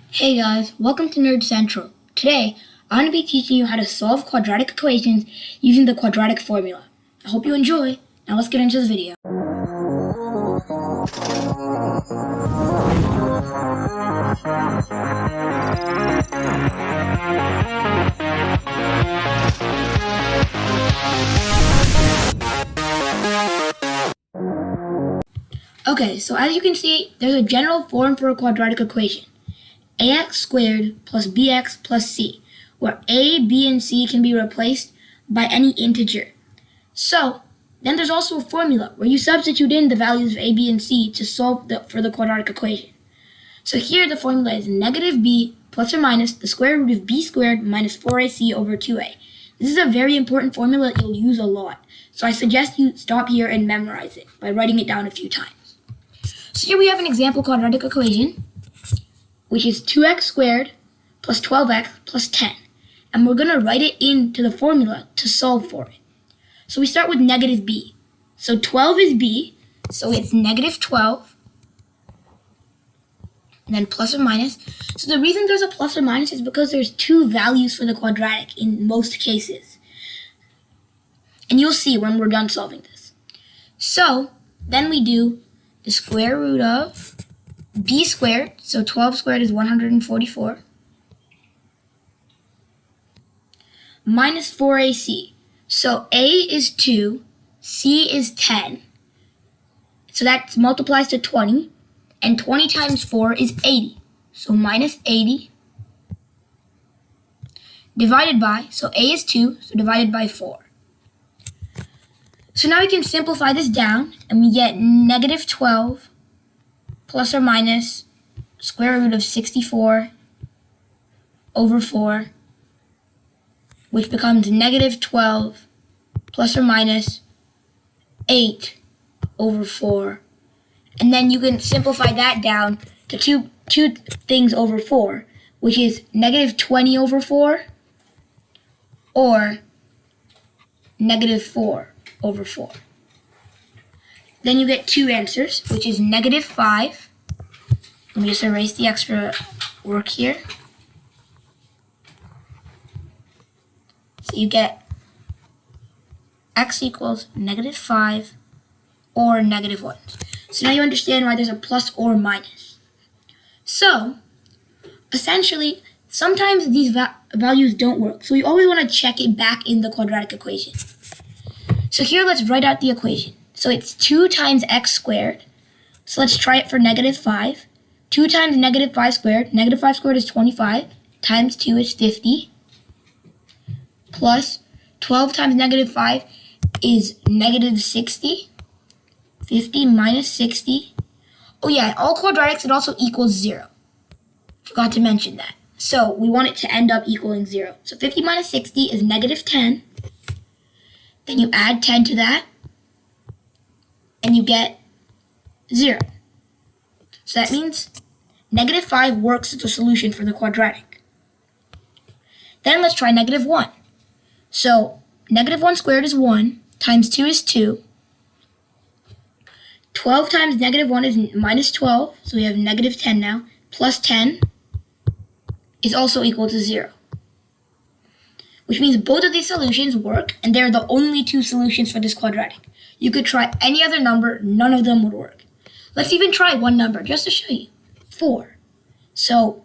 Hey guys, welcome to Nerd Central. Today, I'm going to be teaching you how to solve quadratic equations using the quadratic formula. I hope you enjoy. Now let's get into the video. Okay, so as you can see, there's a general form for a quadratic equation. ax squared plus bx plus c, where a, b, and c can be replaced by any integer. So, then there's also a formula where you substitute in the values of a, b, and c to solve for the quadratic equation. So here the formula is negative b plus or minus the square root of b squared minus 4ac over 2a. This is a very important formula that you'll use a lot, so I suggest you stop here and memorize it by writing it down a few times. So here we have an example quadratic equation, which is 2x squared plus 12x plus 10. And we're going to write it into the formula to solve for it. So we start with negative b. So 12 is b, so it's negative 12, and then plus or minus. So the reason there's a plus or minus is because there's two values for the quadratic in most cases. And you'll see when we're done solving this. So then we do the square root of b squared, so 12 squared is 144, minus 4ac. So a is 2, c is 10, so that multiplies to 20, and 20 times 4 is 80. So minus 80 divided by, so a is 2, so divided by 4. So now we can simplify this down, and we get negative 12 plus or minus square root of 64 over 4, which becomes negative 12 plus or minus 8 over 4. And then you can simplify that down to two things over 4, which is negative 20 over 4 or negative 4 over 4. Then you get two answers, which is negative 5. Let me just erase the extra work here. So you get x equals negative 5 or negative 1. So now you understand why there's a plus or minus. So, essentially, sometimes these values don't work. So you always want to check it back in the quadratic equation. So here let's write out the equation. So it's 2 times x squared. So let's try it for negative 5. 2 times negative 5 squared. Negative 5 squared is 25. Times 2 is 50. Plus 12 times negative 5 is negative 60. 50 minus 60. Oh yeah, all quadratics, it also equals 0. Forgot to mention that. So we want it to end up equaling 0. So 50 minus 60 is negative 10. Then you add 10 to that, and you get 0. So that means negative 5 works as a solution for the quadratic. Then let's try negative 1. So negative 1 squared is 1, times 2 is 2. 12 times negative 1 is minus 12, so we have negative 10 now, plus 10 is also equal to 0. Which means both of these solutions work, and they're the only two solutions for this quadratic. You could try any other number, none of them would work. Let's even try one number, just to show you. 4. So,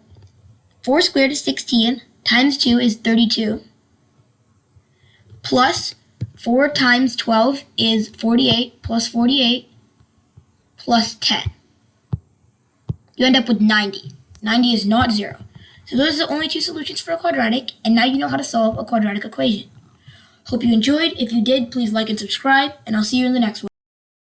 4 squared is 16, times 2 is 32, plus 4 times 12 is 48, plus 48, plus 10. You end up with 90. 90 is not 0. So those are the only two solutions for a quadratic, and now you know how to solve a quadratic equation. Hope you enjoyed. If you did, please like and subscribe, and I'll see you in the next one.